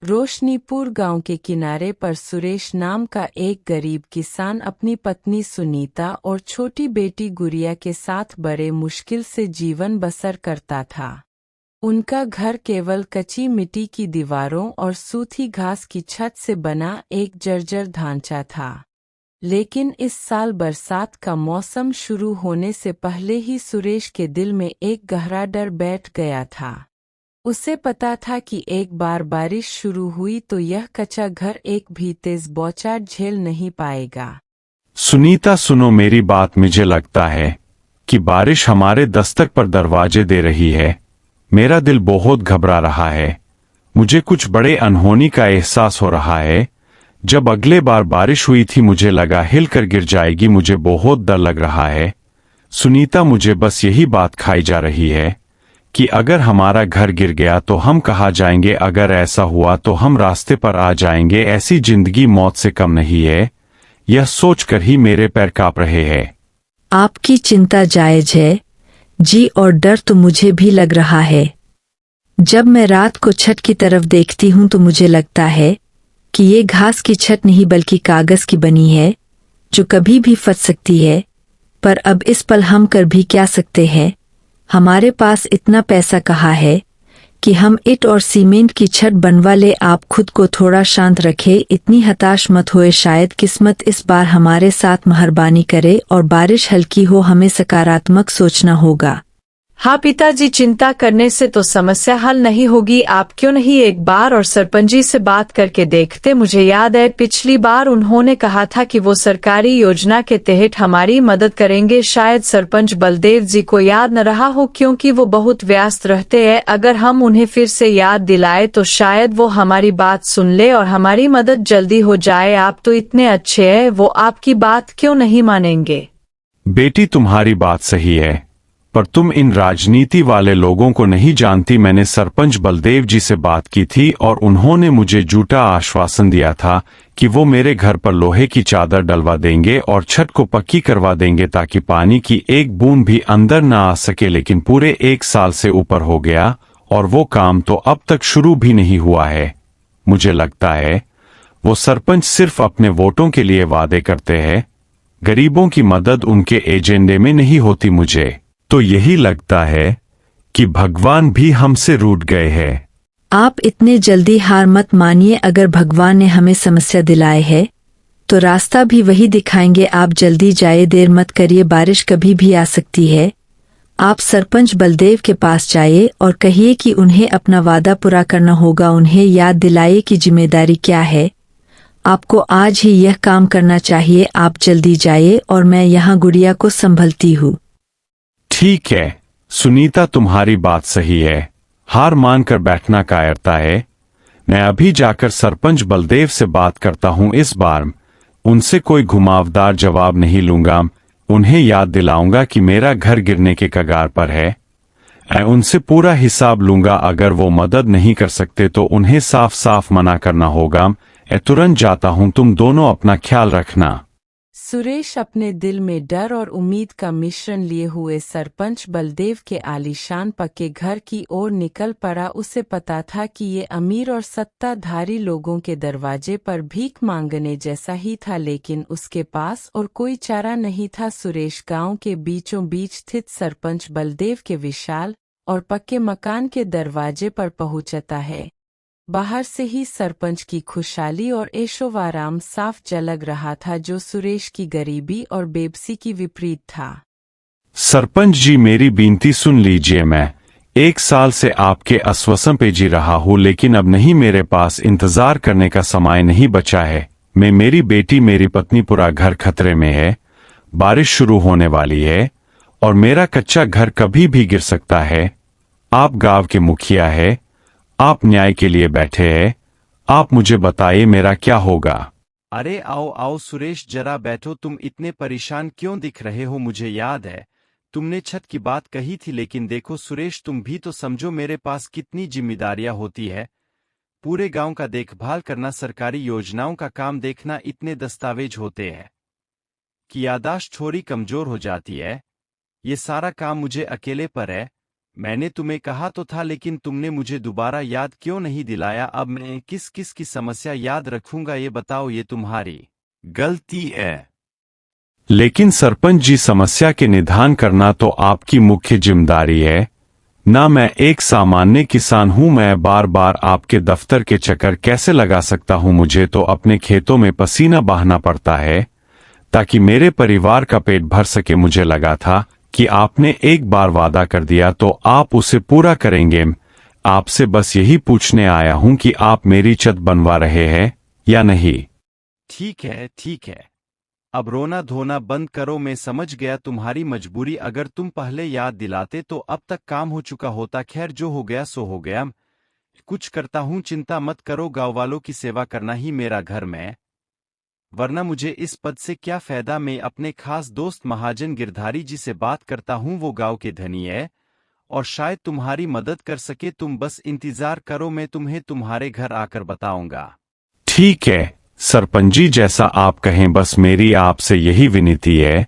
रोशनीपुर गांव के किनारे पर सुरेश नाम का एक गरीब किसान अपनी पत्नी सुनीता और छोटी बेटी गुड़िया के साथ बड़े मुश्किल से जीवन बसर करता था। उनका घर केवल कच्ची मिट्टी की दीवारों और सूखी घास की छत से बना एक जर्जर ढांचा था। लेकिन इस साल बरसात का मौसम शुरू होने से पहले ही सुरेश के दिल में एक गहरा डर बैठ गया था। उसे पता था कि एक बार बारिश शुरू हुई तो यह कच्चा घर एक भी तेज बौछार झेल नहीं पाएगा। सुनीता सुनो मेरी बात, मुझे लगता है कि बारिश हमारे दस्तक पर दरवाजे दे रही है। मेरा दिल बहुत घबरा रहा है। मुझे कुछ बड़े अनहोनी का एहसास हो रहा है। जब अगले बार बारिश हुई थी मुझे लगा हिलकर गिर जाएगी। मुझे बहुत डर लग रहा है। सुनीता मुझे बस यही बात खाई जा रही है कि अगर हमारा घर गिर गया तो हम कहाँ जाएंगे। अगर ऐसा हुआ तो हम रास्ते पर आ जाएंगे। ऐसी जिंदगी मौत से कम नहीं है। यह सोचकर ही मेरे पैर कांप रहे हैं। आपकी चिंता जायज है जी, और डर तो मुझे भी लग रहा है। जब मैं रात को छत की तरफ देखती हूँ तो मुझे लगता है कि ये घास की छत नहीं बल्कि कागज की बनी है, जो कभी भी फट सकती है। पर अब इस पल हम कर भी क्या सकते हैं? हमारे पास इतना पैसा कहाँ है कि हम ईंट और सीमेंट की छत बनवा ले। आप खुद को थोड़ा शांत रखें, इतनी हताश मत होए। शायद किस्मत इस बार हमारे साथ मेहरबानी करे और बारिश हल्की हो। हमें सकारात्मक सोचना होगा। हाँ पिताजी, चिंता करने से तो समस्या हल नहीं होगी। आप क्यों नहीं एक बार और सरपंच जी से बात करके देखते? मुझे याद है पिछली बार उन्होंने कहा था कि वो सरकारी योजना के तहत हमारी मदद करेंगे। शायद सरपंच बलदेव जी को याद न रहा हो क्योंकि वो बहुत व्यस्त रहते हैं। अगर हम उन्हें फिर से याद दिलाए तो शायद वो हमारी बात सुन ले और हमारी मदद जल्दी हो जाए। आप तो इतने अच्छे हैं, वो आपकी बात क्यों नहीं मानेंगे? बेटी तुम्हारी बात सही है, पर तुम इन राजनीति वाले लोगों को नहीं जानती। मैंने सरपंच बलदेव जी से बात की थी और उन्होंने मुझे झूठा आश्वासन दिया था कि वो मेरे घर पर लोहे की चादर डलवा देंगे और छत को पक्की करवा देंगे ताकि पानी की एक बूंद भी अंदर न आ सके। लेकिन पूरे 1 साल से ऊपर हो गया और वो काम तो अब तक शुरू भी नहीं हुआ है। मुझे लगता है वो सरपंच सिर्फ अपने वोटों के लिए वादे करते हैं। गरीबों की मदद उनके एजेंडे में नहीं होती। मुझे तो यही लगता है कि भगवान भी हमसे रूठ गए हैं। आप इतने जल्दी हार मत मानिए। अगर भगवान ने हमें समस्या दिलाई है तो रास्ता भी वही दिखाएंगे। आप जल्दी जाइए, देर मत करिए। बारिश कभी भी आ सकती है। आप सरपंच बलदेव के पास जाइए और कहिए कि उन्हें अपना वादा पूरा करना होगा। उन्हें याद दिलाइए कि जिम्मेदारी क्या है। आपको आज ही यह काम करना चाहिए। आप जल्दी जाइए और मैं यहाँ गुड़िया को संभलती हूँ। ठीक है सुनीता, तुम्हारी बात सही है। हार मानकर बैठना कायरता है। मैं अभी जाकर सरपंच बलदेव से बात करता हूं। इस बार उनसे कोई घुमावदार जवाब नहीं लूंगा। उन्हें याद दिलाऊंगा कि मेरा घर गिरने के कगार पर है। मैं उनसे पूरा हिसाब लूंगा। अगर वो मदद नहीं कर सकते तो उन्हें साफ साफ मना करना होगा। मैं तुरंत जाता हूं, तुम दोनों अपना ख्याल रखना। सुरेश अपने दिल में डर और उम्मीद का मिश्रण लिए हुए सरपंच बलदेव के आलीशान पक्के घर की ओर निकल पड़ा। उसे पता था कि ये अमीर और सत्ताधारी लोगों के दरवाजे पर भीख मांगने जैसा ही था, लेकिन उसके पास और कोई चारा नहीं था। सुरेश गांव के बीचों बीच स्थित सरपंच बलदेव के विशाल और पक्के मकान के दरवाजे पर पहुंचता है। बाहर से ही सरपंच की खुशहाली और ऐशोआराम साफ झलक रहा था, जो सुरेश की गरीबी और बेबसी की विपरीत था। सरपंच जी, मेरी विनती सुन लीजिए। मैं 1 साल से आपके आश्वासन पे जी रहा हूं, लेकिन अब नहीं। मेरे पास इंतजार करने का समय नहीं बचा है। मेरी बेटी, मेरी पत्नी, पूरा घर खतरे में है। बारिश शुरू होने वाली है और मेरा कच्चा घर कभी भी गिर सकता है। आप गांव के मुखिया है, आप न्याय के लिए बैठे हैं। आप मुझे बताइए मेरा क्या होगा। अरे आओ आओ सुरेश, जरा बैठो। तुम इतने परेशान क्यों दिख रहे हो? मुझे याद है तुमने छत की बात कही थी, लेकिन देखो सुरेश, तुम भी तो समझो मेरे पास कितनी जिम्मेदारियां होती है। पूरे गांव का देखभाल करना, सरकारी योजनाओं का काम देखना, इतने दस्तावेज होते हैं कि याददाश्त थोड़ी कमजोर हो जाती है। ये सारा काम मुझे अकेले पर है। मैंने तुम्हें कहा तो था, लेकिन तुमने मुझे दोबारा याद क्यों नहीं दिलाया? अब मैं किस किस की समस्या याद रखूंगा, ये बताओ। ये तुम्हारी गलती है। लेकिन सरपंच जी, समस्या के निदान करना तो आपकी मुख्य जिम्मेदारी है ना। मैं एक सामान्य किसान हूं, मैं बार बार आपके दफ्तर के चक्कर कैसे लगा सकता हूं? मुझे तो अपने खेतों में पसीना बहाना पड़ता है ताकि मेरे परिवार का पेट भर सके। मुझे लगा था कि आपने एक बार वादा कर दिया तो आप उसे पूरा करेंगे। आपसे बस यही पूछने आया हूं कि आप मेरी छत बनवा रहे हैं या नहीं। ठीक है, ठीक है, अब रोना धोना बंद करो। मैं समझ गया तुम्हारी मजबूरी। अगर तुम पहले याद दिलाते तो अब तक काम हो चुका होता। खैर, जो हो गया सो हो गया। कुछ करता हूं, चिंता मत करो। गांव वालों की सेवा करना ही मेरा घर में, वरना मुझे इस पद से क्या फायदा। मैं अपने खास दोस्त महाजन गिरधारी जी से बात करता हूं, वो गांव के धनी है और शायद तुम्हारी मदद कर सके। तुम बस इंतजार करो, मैं तुम्हें तुम्हारे घर आकर बताऊंगा। ठीक है सरपंच जी, जैसा आप कहें। बस मेरी आपसे यही विनती है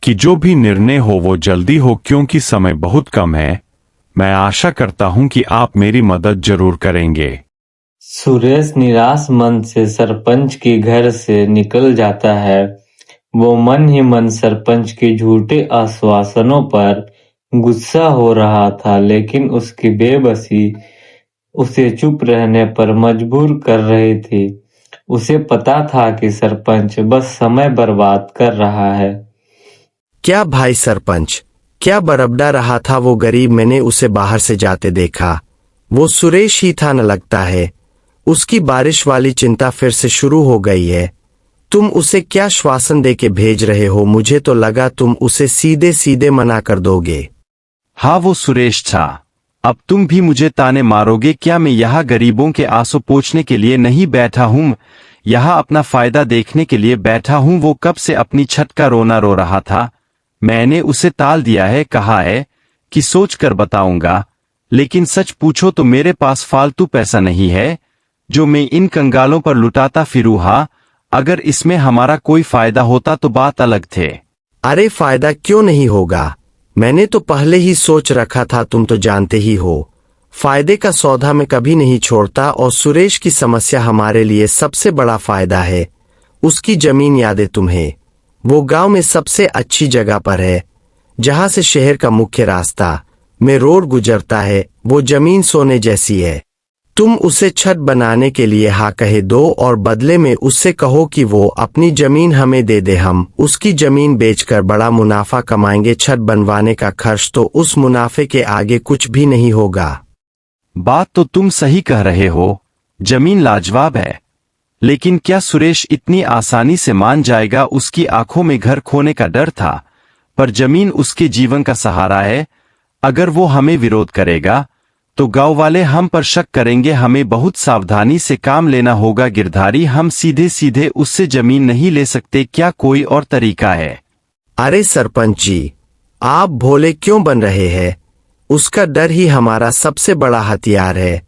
कि जो भी निर्णय हो वो जल्दी हो, क्योंकि समय बहुत कम है। मैं आशा करता हूं कि आप मेरी मदद जरूर करेंगे। सुरेश निराश मन से सरपंच के घर से निकल जाता है। वो मन ही मन सरपंच के झूठे आश्वासनों पर गुस्सा हो रहा था, लेकिन उसकी बेबसी उसे चुप रहने पर मजबूर कर रही थी। उसे पता था कि सरपंच बस समय बर्बाद कर रहा है। क्या भाई सरपंच, क्या बरबड़ा रहा था वो गरीब? मैंने उसे बाहर से जाते देखा। वो सुरेश ही था न लगता है। उसकी बारिश वाली चिंता फिर से शुरू हो गई है। तुम उसे क्या श्वासन दे के भेज रहे हो? मुझे तो लगा तुम उसे सीधे सीधे मना कर दोगे। हाँ, वो सुरेश था। अब तुम भी मुझे ताने मारोगे क्या? मैं यहाँ गरीबों के आंसू पोंछने के लिए नहीं बैठा हूँ, यहाँ अपना फायदा देखने के लिए बैठा हूँ। वो कब से अपनी छत का रोना रो रहा था। मैंने उसे टाल दिया है, कहा है कि सोच कर बताऊंगा। लेकिन सच पूछो तो मेरे पास फालतू पैसा नहीं है जो मैं इन कंगालों पर लुटाता फिरूं। हाँ, अगर इसमें हमारा कोई फायदा होता तो बात अलग थे। अरे फायदा क्यों नहीं होगा? मैंने तो पहले ही सोच रखा था। तुम तो जानते ही हो, फायदे का सौदा मैं कभी नहीं छोड़ता। और सुरेश की समस्या हमारे लिए सबसे बड़ा फायदा है। उसकी जमीन याद है तुम्हें? वो गांव में सबसे अच्छी जगह पर है, जहां से शहर का मुख्य रास्ता में रोड गुजरता है। वो जमीन सोने जैसी है। तुम उसे छत बनाने के लिए हाँ कहे दो और बदले में उससे कहो कि वो अपनी जमीन हमें दे दे। हम उसकी जमीन बेचकर बड़ा मुनाफा कमाएंगे। छत बनवाने का खर्च तो उस मुनाफे के आगे कुछ भी नहीं होगा। बात तो तुम सही कह रहे हो, जमीन लाजवाब है, लेकिन क्या सुरेश इतनी आसानी से मान जाएगा? उसकी आंखों में घर खोने का डर था, पर जमीन उसके जीवन का सहारा है। अगर वो हमें विरोध करेगा तो गांव वाले हम पर शक करेंगे। हमें बहुत सावधानी से काम लेना होगा गिरधारी। हम सीधे सीधे उससे जमीन नहीं ले सकते, क्या कोई और तरीका है? अरे सरपंच जी, आप भोले क्यों बन रहे हैं? उसका डर ही हमारा सबसे बड़ा हथियार है।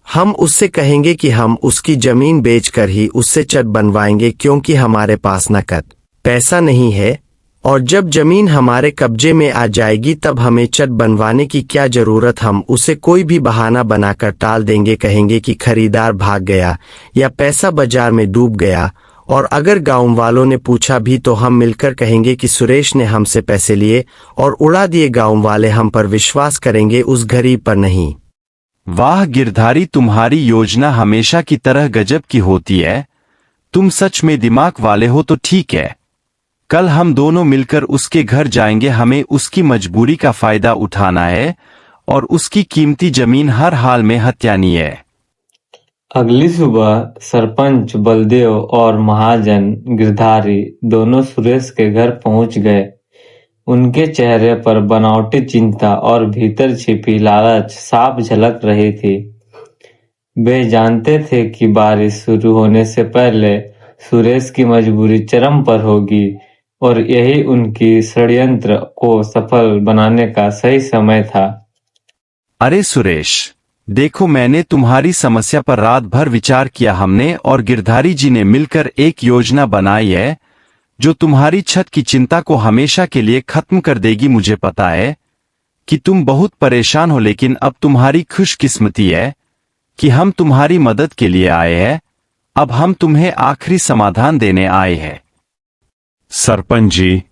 हम उससे कहेंगे कि हम उसकी जमीन बेचकर ही उससे छत बनवाएंगे, क्योंकि हमारे पास नकद पैसा नहीं है। और जब जमीन हमारे कब्जे में आ जाएगी तब हमें छत बनवाने की क्या जरूरत? हम उसे कोई भी बहाना बनाकर टाल देंगे। कहेंगे कि खरीदार भाग गया या पैसा बाजार में डूब गया। और अगर गांव वालों ने पूछा भी तो हम मिलकर कहेंगे कि सुरेश ने हमसे पैसे लिए और उड़ा दिए। गांव वाले हम पर विश्वास करेंगे, उस गरीब पर नहीं। वाह गिरधारी, तुम्हारी योजना हमेशा की तरह गजब की होती है। तुम सच में दिमाग वाले हो। तो ठीक है, कल हम दोनों मिलकर उसके घर जाएंगे। हमें उसकी मजबूरी का फायदा उठाना है और उसकी कीमती जमीन हर हाल में हथियानी है। अगली सुबह सरपंच बलदेव और महाजन गिरधारी दोनों सुरेश के घर पहुंच गए। उनके चेहरे पर बनावटी चिंता और भीतर छिपी लालच साफ झलक रही थी। वे जानते थे कि बारिश शुरू होने से पहले सुरेश की मजबूरी चरम पर होगी और यही उनकी षड्यंत्र को सफल बनाने का सही समय था। अरे सुरेश, देखो, मैंने तुम्हारी समस्या पर रात भर विचार किया। हमने और गिरधारी जी ने मिलकर एक योजना बनाई है जो तुम्हारी छत की चिंता को हमेशा के लिए खत्म कर देगी। मुझे पता है कि तुम बहुत परेशान हो, लेकिन अब तुम्हारी खुशकिस्मती है कि हम तुम्हारी मदद के लिए आए हैं। अब हम तुम्हें आखिरी समाधान देने आए हैं। सरपंच जी,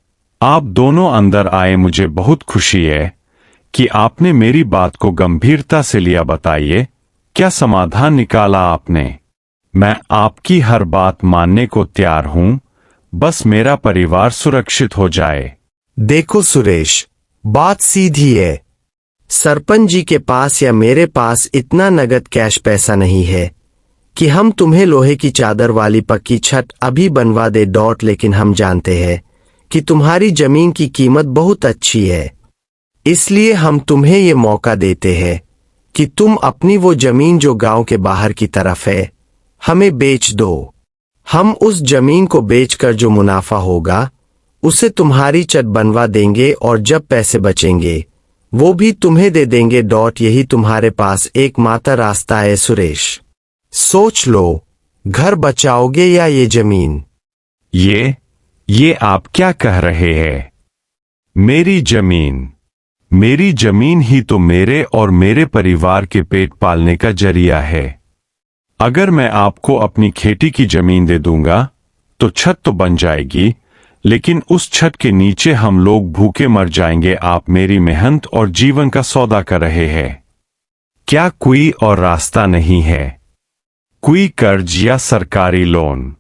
आप दोनों अंदर आए, मुझे बहुत खुशी है कि आपने मेरी बात को गंभीरता से लिया। बताइए, क्या समाधान निकाला आपने? मैं आपकी हर बात मानने को तैयार हूं, बस मेरा परिवार सुरक्षित हो जाए। देखो सुरेश, बात सीधी है। सरपंच जी के पास या मेरे पास इतना नगद कैश पैसा नहीं है कि हम तुम्हें लोहे की चादर वाली पक्की छत अभी बनवा दे। लेकिन हम जानते हैं कि तुम्हारी जमीन की कीमत बहुत अच्छी है, इसलिए हम तुम्हें ये मौका देते हैं कि तुम अपनी वो जमीन जो गांव के बाहर की तरफ है हमें बेच दो। हम उस जमीन को बेचकर जो मुनाफा होगा उसे तुम्हारी छत बनवा देंगे और जब पैसे बचेंगे वो भी तुम्हें दे देंगे। यही तुम्हारे पास एकमात्र रास्ता है सुरेश। सोच लो, घर बचाओगे या ये जमीन? ये आप क्या कह रहे हैं? मेरी जमीन ही तो मेरे और मेरे परिवार के पेट पालने का जरिया है। अगर मैं आपको अपनी खेती की जमीन दे दूंगा तो छत तो बन जाएगी, लेकिन उस छत के नीचे हम लोग भूखे मर जाएंगे। आप मेरी मेहनत और जीवन का सौदा कर रहे हैं। क्या कोई और रास्ता नहीं है? कोई कर्ज या सरकारी लोन?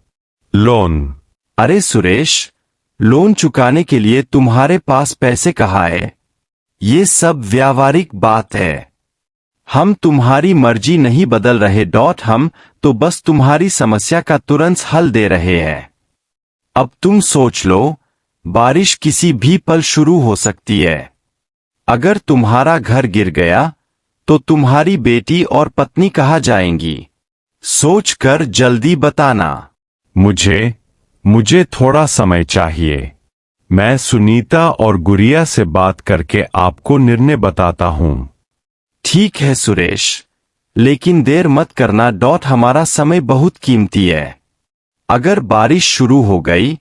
अरे सुरेश, लोन चुकाने के लिए तुम्हारे पास पैसे कहाँ है? ये सब व्यावहारिक बात है। हम तुम्हारी मर्जी नहीं बदल रहे। हम तो बस तुम्हारी समस्या का तुरंत हल दे रहे हैं। अब तुम सोच लो, बारिश किसी भी पल शुरू हो सकती है। अगर तुम्हारा घर गिर गया तो तुम्हारी बेटी और पत्नी कहाँ जाएंगी? सोचकर जल्दी बताना। मुझे थोड़ा समय चाहिए। मैं सुनीता और गुड़िया से बात करके आपको निर्णय बताता हूं। ठीक है सुरेश, लेकिन देर मत करना। हमारा समय बहुत कीमती है। अगर बारिश शुरू हो गई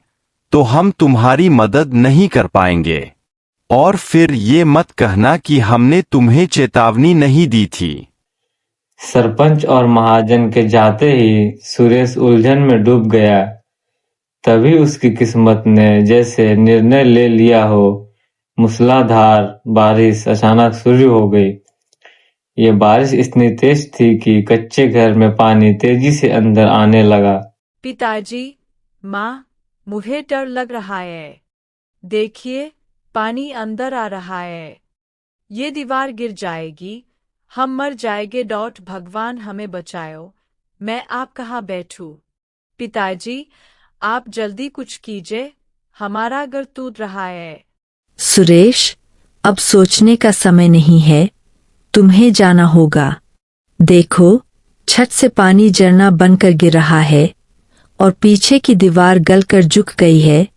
तो हम तुम्हारी मदद नहीं कर पाएंगे। और फिर ये मत कहना कि हमने तुम्हें चेतावनी नहीं दी थी। सरपंच और महाजन के जाते ही सुरेश उलझन में डूब गया। तभी उसकी किस्मत ने जैसे निर्णय ले लिया हो। मूसलाधार बारिश अचानक शुरू हो गई। ये बारिश इतनी तेज थी कि कच्चे घर में पानी तेजी से अंदर आने लगा। पिताजी, माँ, मुझे डर लग रहा है। देखिए, पानी अंदर आ रहा है। ये दीवार गिर जाएगी, हम मर जाएंगे। भगवान हमें बचाओ। मैं आप कहाँ बैठूं? पिताजी, आप जल्दी कुछ कीजिए, हमारा घर टूट रहा है। सुरेश, अब सोचने का समय नहीं है, तुम्हें जाना होगा। देखो, छत से पानी झरना बनकर गिर रहा है और पीछे की दीवार गलकर झुक गई है।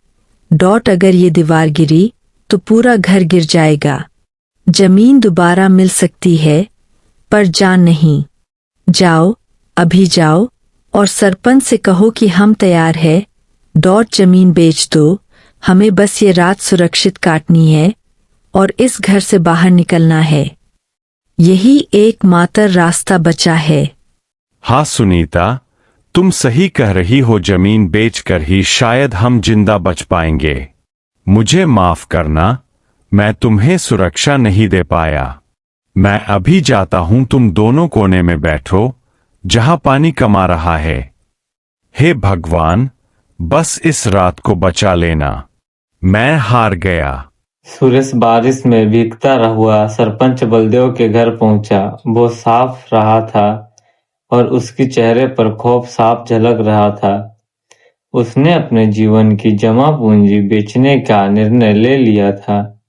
अगर ये दीवार गिरी तो पूरा घर गिर जाएगा। जमीन दोबारा मिल सकती है, पर जान नहीं। जाओ, अभी जाओ और सरपंच से कहो कि हम तैयार है। जमीन बेच दो, हमें बस ये रात सुरक्षित काटनी है और इस घर से बाहर निकलना है। यही एकमात्र रास्ता बचा है। हाँ सुनीता, तुम सही कह रही हो। जमीन बेचकर ही शायद हम जिंदा बच पाएंगे। मुझे माफ करना, मैं तुम्हें सुरक्षा नहीं दे पाया। मैं अभी जाता हूं, तुम दोनों कोने में बैठो जहां पानी कमा रहा है। हे भगवान, बस इस रात को बचा लेना। मैं हार गया। सुरेश बारिश में भीगता हुआ सरपंच बलदेव के घर पहुंचा। वो साफ रहा था और उसके चेहरे पर खौफ साफ झलक रहा था। उसने अपने जीवन की जमा पूंजी बेचने का निर्णय ले लिया था।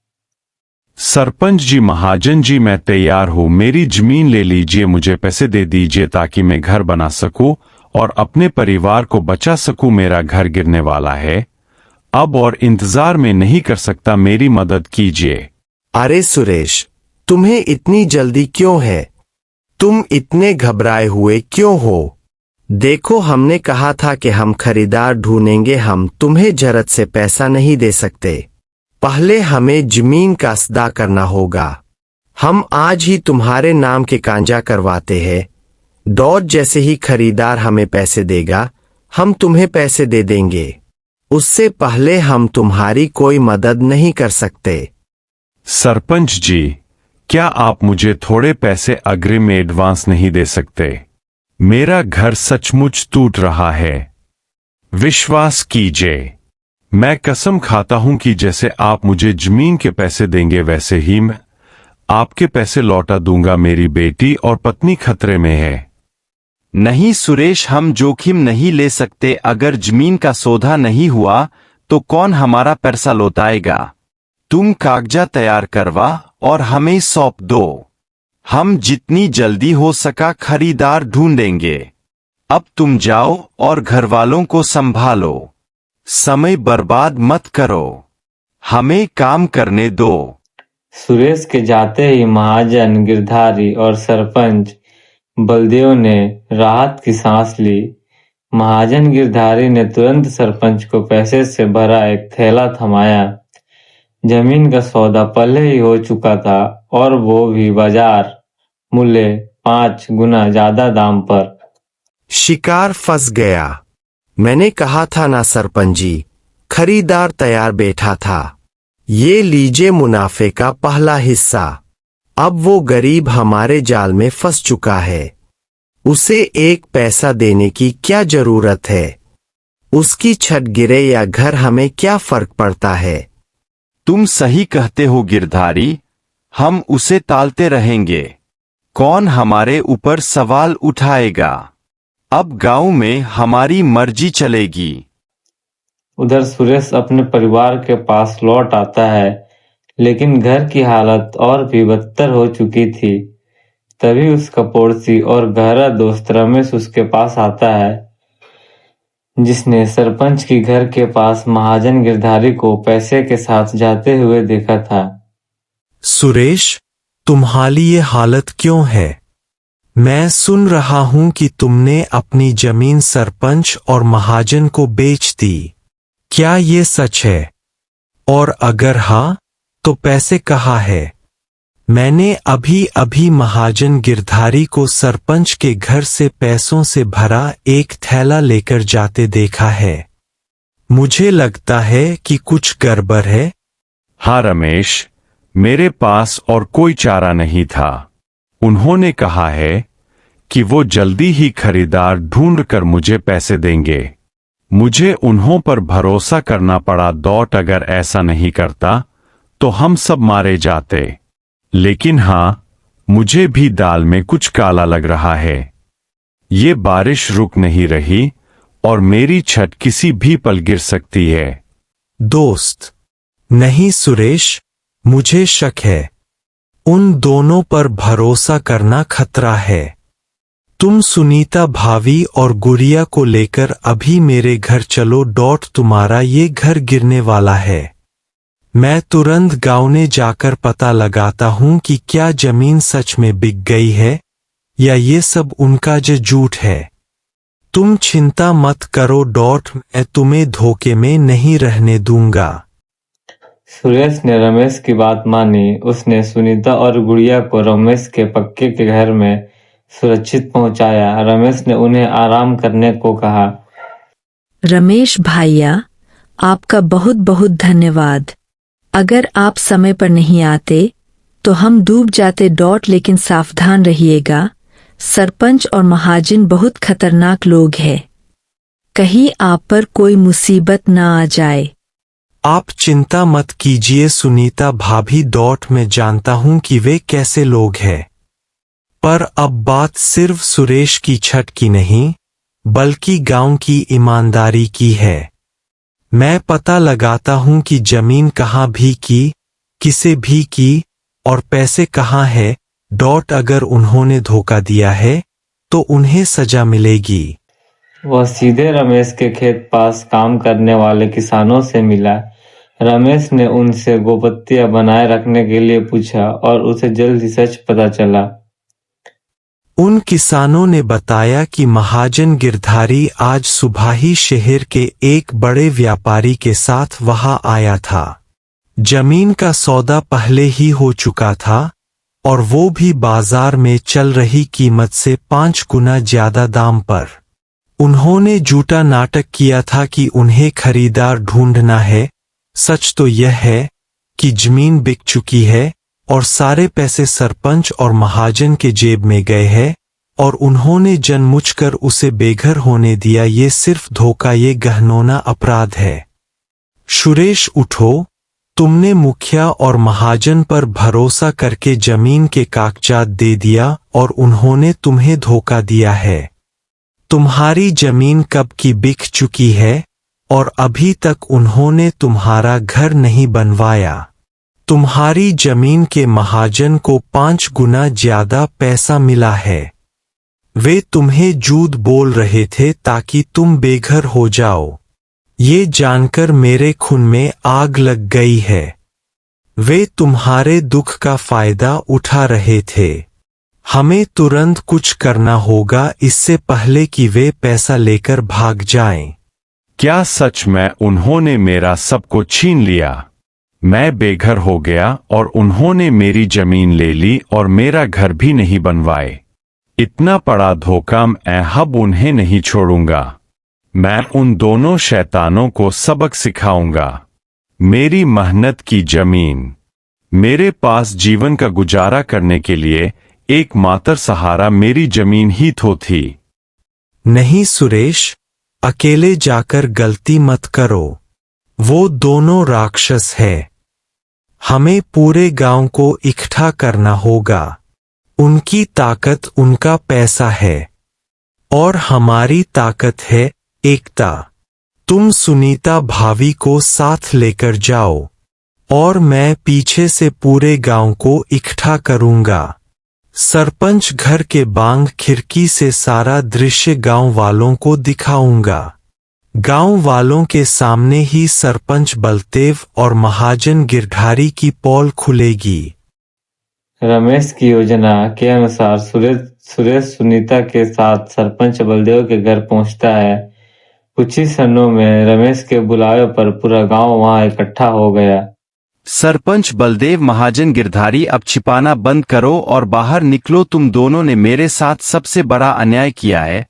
सरपंच जी, महाजन जी, मैं तैयार हूं। मेरी जमीन ले लीजिए, मुझे पैसे दे दीजिए ताकि मैं घर बना सकूं और अपने परिवार को बचा सकूं। मेरा घर गिरने वाला है, अब और इंतजार में नहीं कर सकता। मेरी मदद कीजिए। अरे सुरेश, तुम्हें इतनी जल्दी क्यों है? तुम इतने घबराए हुए क्यों हो? देखो, हमने कहा था कि हम खरीदार ढूंढेंगे। हम तुम्हें जरूरत से पैसा नहीं दे सकते। पहले हमें जमीन का सौदा करना होगा। हम आज ही तुम्हारे नाम के कांजा करवाते हैं। डॉट जैसे ही खरीदार हमें पैसे देगा, हम तुम्हें पैसे दे देंगे। उससे पहले हम तुम्हारी कोई मदद नहीं कर सकते। सरपंच जी, क्या आप मुझे थोड़े पैसे अग्रिम में एडवांस नहीं दे सकते? मेरा घर सचमुच टूट रहा है। विश्वास कीजिए, मैं कसम खाता हूं कि जैसे आप मुझे जमीन के पैसे देंगे वैसे ही मैं आपके पैसे लौटा दूंगा। मेरी बेटी और पत्नी खतरे में है। नहीं सुरेश, हम जोखिम नहीं ले सकते। अगर जमीन का सौदा नहीं हुआ तो कौन हमारा पैसा लौटाएगा? तुम कागजात तैयार करवा और हमें सौंप दो। हम जितनी जल्दी हो सका खरीदार ढूंढेंगे। अब तुम जाओ और घरवालों को संभालो। समय बर्बाद मत करो, हमें काम करने दो। सुरेश के जाते ही महाजन गिरधारी और सरपंच बलदेव ने राहत की सांस ली। महाजन गिरधारी ने तुरंत सरपंच को पैसे से भरा एक थैला थमाया। जमीन का सौदा पहले ही हो चुका था और वो भी बाजार मूल्य 5 गुना ज्यादा दाम पर। शिकार फंस गया। मैंने कहा था ना सरपंच जी, खरीदार तैयार बैठा था। ये लीजिए मुनाफे का पहला हिस्सा। अब वो गरीब हमारे जाल में फंस चुका है। उसे 1 पैसा देने की क्या जरूरत है? उसकी छत गिरे या घर, हमें क्या फर्क पड़ता है? तुम सही कहते हो गिरधारी, हम उसे टालते रहेंगे। कौन हमारे ऊपर सवाल उठाएगा? अब गांव में हमारी मर्जी चलेगी। उधर सुरेश अपने परिवार के पास लौट आता है, लेकिन घर की हालत और भी बदतर हो चुकी थी। तभी उसका पड़ोसी और गहरा दोस्त रमेश उसके पास आता है, जिसने सरपंच की घर के पास महाजन गिरधारी को पैसे के साथ जाते हुए देखा था। सुरेश, तुम्हारी ये हालत क्यों है? मैं सुन रहा हूं कि तुमने अपनी जमीन सरपंच और महाजन को बेच दी। क्या ये सच है? और अगर हाँ, तो पैसे कहाँ है? मैंने अभी अभी महाजन गिरधारी को सरपंच के घर से पैसों से भरा एक थैला लेकर जाते देखा है। मुझे लगता है कि कुछ गड़बड़ है। हाँ रमेश, मेरे पास और कोई चारा नहीं था। उन्होंने कहा है कि वो जल्दी ही खरीदार ढूंढ कर मुझे पैसे देंगे। मुझे उन्हों पर भरोसा करना पड़ा। अगर ऐसा नहीं करता तो हम सब मारे जाते। लेकिन हाँ, मुझे भी दाल में कुछ काला लग रहा है। ये बारिश रुक नहीं रही और मेरी छत किसी भी पल गिर सकती है। दोस्त, नहीं सुरेश, मुझे शक है। उन दोनों पर भरोसा करना खतरा है। तुम सुनीता भाभी और गुड़िया को लेकर अभी मेरे घर चलो। तुम्हारा ये घर गिरने वाला है। मैं तुरंत गांव में जाकर पता लगाता हूं कि क्या जमीन सच में बिक गई है या ये सब उनका झूठ है। तुम चिंता मत करो। मैं तुम्हें धोखे में नहीं रहने दूंगा। सुरेश ने रमेश की बात मानी। उसने सुनीता और गुड़िया को रमेश के पक्के के घर में सुरक्षित पहुंचाया। रमेश ने उन्हें आराम करने को कहा। रमेश भैया, आपका बहुत बहुत धन्यवाद। अगर आप समय पर नहीं आते तो हम डूब जाते। लेकिन सावधान रहिएगा, सरपंच और महाजन बहुत खतरनाक लोग हैं। कहीं आप पर कोई मुसीबत ना आ जाए। आप चिंता मत कीजिए सुनीता भाभी। मैं जानता हूं कि वे कैसे लोग हैं। पर अब बात सिर्फ सुरेश की छत की नहीं, बल्कि गांव की ईमानदारी की है। मैं पता लगाता हूं कि जमीन कहां भी की, किसे भी की और पैसे कहां है। अगर उन्होंने धोखा दिया है तो उन्हें सजा मिलेगी। वह सीधे रमेश के खेत पास काम करने वाले किसानों से मिला। रमेश ने उनसे गोपनीयता बनाए रखने के लिए पूछा और उसे जल्द ही सच पता चला। उन किसानों ने बताया कि महाजन गिरधारी आज सुबह ही शहर के एक बड़े व्यापारी के साथ वहां आया था। जमीन का सौदा पहले ही हो चुका था, और वो भी बाजार में चल रही कीमत से 5 गुना ज्यादा दाम पर। उन्होंने झूठा नाटक किया था कि उन्हें खरीदार ढूंढना है। सच तो यह है कि जमीन बिक चुकी है और सारे पैसे सरपंच और महाजन के जेब में गए हैं और उन्होंने जानबूझकर उसे बेघर होने दिया। ये सिर्फ धोखा, ये घिनौना अपराध है। सुरेश उठो, तुमने मुखिया और महाजन पर भरोसा करके जमीन के कागजात दे दिया और उन्होंने तुम्हें धोखा दिया है। तुम्हारी जमीन कब की बिक चुकी है और अभी तक उन्होंने तुम्हारा घर नहीं बनवाया। तुम्हारी जमीन के महाजन को 5 गुना ज्यादा पैसा मिला है। वे तुम्हें झूठ बोल रहे थे ताकि तुम बेघर हो जाओ। ये जानकर मेरे खून में आग लग गई है। वे तुम्हारे दुख का फायदा उठा रहे थे। हमें तुरंत कुछ करना होगा इससे पहले कि वे पैसा लेकर भाग जाएं। क्या सच में उन्होंने मेरा सब कुछ छीन लिया? मैं बेघर हो गया और उन्होंने मेरी जमीन ले ली और मेरा घर भी नहीं बनवाए। इतना बड़ा धोखा मैं अब उन्हें नहीं छोड़ूंगा। मैं उन दोनों शैतानों को सबक सिखाऊंगा। मेरी मेहनत की जमीन, मेरे पास जीवन का गुजारा करने के लिए एकमात्र सहारा मेरी जमीन ही तो थी। नहीं सुरेश, अकेले जाकर गलती मत करो। वो दोनों राक्षस है। हमें पूरे गांव को इकट्ठा करना होगा। उनकी ताकत उनका पैसा है और हमारी ताकत है एकता। तुम सुनीता भाभी को साथ लेकर जाओ और मैं पीछे से पूरे गांव को इकट्ठा करूंगा। सरपंच घर के बांग खिड़की से सारा दृश्य गांव वालों को दिखाऊंगा। गांव वालों के सामने ही सरपंच बलदेव और महाजन गिरधारी की पोल खुलेगी। रमेश की योजना के अनुसार सुरेश सुनीता के साथ सरपंच बलदेव के घर पहुंचता है। कुछ ही क्षणों में रमेश के बुलावे पर पूरा गांव वहां इकट्ठा हो गया। सरपंच बलदेव, महाजन गिरधारी, अब छिपाना बंद करो और बाहर निकलो। तुम दोनों ने मेरे साथ सबसे बड़ा अन्याय किया है।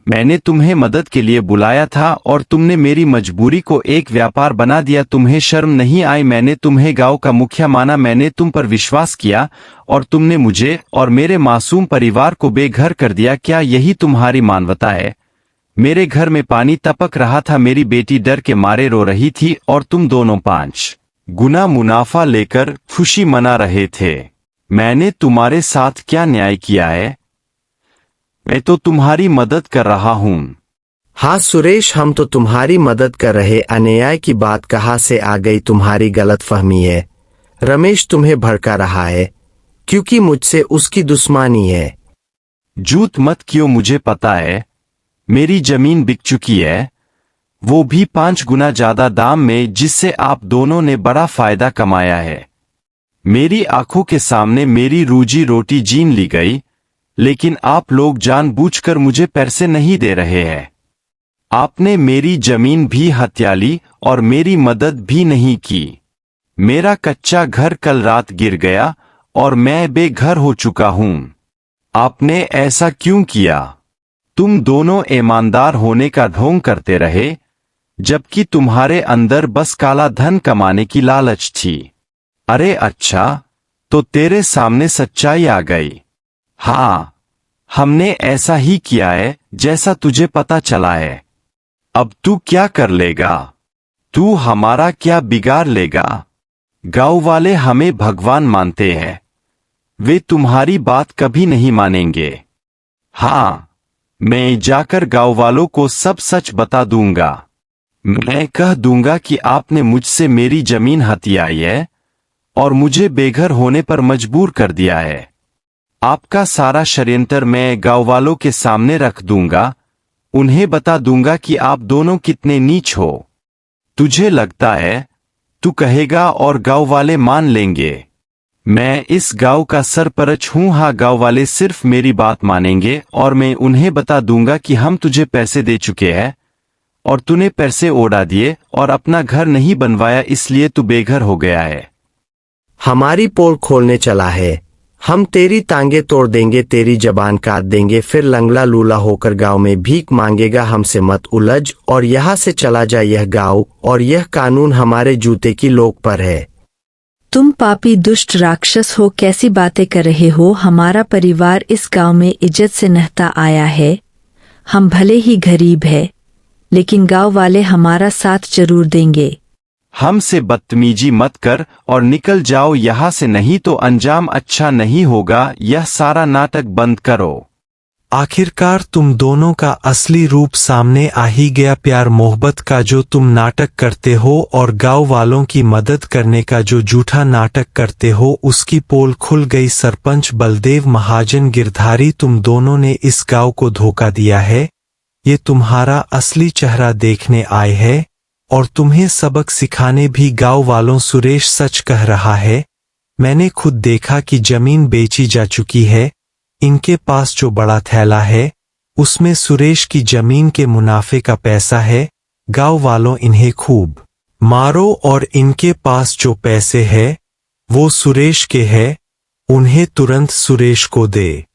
मैंने तुम्हें मदद के लिए बुलाया था और तुमने मेरी मजबूरी को एक व्यापार बना दिया। तुम्हें शर्म नहीं आई? मैंने तुम्हें गांव का मुखिया माना, मैंने तुम पर विश्वास किया और तुमने मुझे और मेरे मासूम परिवार को बेघर कर दिया। क्या यही तुम्हारी मानवता है? मेरे घर में पानी टपक रहा था, मेरी बेटी डर के मारे रो रही थी और तुम दोनों 5 गुना मुनाफा लेकर खुशी मना रहे थे। मैंने तुम्हारे साथ क्या न्याय किया है? मैं तो तुम्हारी मदद कर रहा हूं। हाँ सुरेश, हम तो तुम्हारी मदद कर रहे। अन्याय की बात कहाँ से आ गई? तुम्हारी गलतफहमी है। रमेश तुम्हें भड़का रहा है क्योंकि मुझसे उसकी दुश्मनी है। झूठ मत क्यों, मुझे पता है मेरी जमीन बिक चुकी है, वो भी 5 गुना ज्यादा दाम में, जिससे आप दोनों ने बड़ा फायदा कमाया है। मेरी आंखों के सामने मेरी रोजी रोटी छीन ली गई, लेकिन आप लोग जानबूझकर मुझे पैसे नहीं दे रहे हैं। आपने मेरी जमीन भी हत्या ली और मेरी मदद भी नहीं की। मेरा कच्चा घर कल रात गिर गया और मैं बेघर हो चुका हूं। आपने ऐसा क्यों किया? तुम दोनों ईमानदार होने का ढोंग करते रहे, जबकि तुम्हारे अंदर बस काला धन कमाने की लालच थी। अरे अच्छा, तो तेरे सामने सच्चाई आ गई। हाँ, हमने ऐसा ही किया है जैसा तुझे पता चला है। अब तू क्या कर लेगा? तू हमारा क्या बिगाड़ लेगा? गांव वाले हमें भगवान मानते हैं, वे तुम्हारी बात कभी नहीं मानेंगे। हाँ, मैं जाकर गांव वालों को सब सच बता दूंगा। मैं कह दूंगा कि आपने मुझसे मेरी जमीन हथियाई है और मुझे बेघर होने पर मजबूर कर दिया है। आपका सारा षड्यंत्र मैं गांव वालों के सामने रख दूंगा। उन्हें बता दूंगा कि आप दोनों कितने नीच हो। तुझे लगता है तू कहेगा और गांव वाले मान लेंगे? मैं इस गांव का सरपंच हूं। हाँ, गांव वाले सिर्फ मेरी बात मानेंगे और मैं उन्हें बता दूंगा कि हम तुझे पैसे दे चुके हैं और तूने पैसे उड़ा दिए और अपना घर नहीं बनवाया, इसलिए तू बेघर हो गया है। हमारी पोल खोलने चला है। हम तेरी टांगे तोड़ देंगे, तेरी जबान काट देंगे, फिर लंगड़ा लूला होकर गांव में भीख मांगेगा। हमसे मत उलझ और यहाँ से चला जा। यह गांव और यह कानून हमारे जूते की नोक पर है। तुम पापी दुष्ट राक्षस हो, कैसी बातें कर रहे हो? हमारा परिवार इस गांव में इज्जत से नहता आया है। हम भले ही गरीब है, लेकिन गांव वाले हमारा साथ जरूर देंगे। हमसे बदतमीजी मत कर और निकल जाओ यहाँ से, नहीं तो अंजाम अच्छा नहीं होगा। यह सारा नाटक बंद करो। आखिरकार तुम दोनों का असली रूप सामने आ ही गया। प्यार मोहब्बत का जो तुम नाटक करते हो और गांव वालों की मदद करने का जो झूठा नाटक करते हो, उसकी पोल खुल गई। सरपंच बलदेव, महाजन गिरधारी, तुम दोनों ने इस गांव को धोखा दिया है। ये तुम्हारा असली चेहरा देखने आए हैं और तुम्हें सबक सिखाने भी गांव वालों। सुरेश सच कह रहा है, मैंने खुद देखा कि जमीन बेची जा चुकी है। इनके पास जो बड़ा थैला है उसमें सुरेश की जमीन के मुनाफे का पैसा है। गांव वालों, इन्हें खूब मारो और इनके पास जो पैसे है वो सुरेश के है, उन्हें तुरंत सुरेश को दे।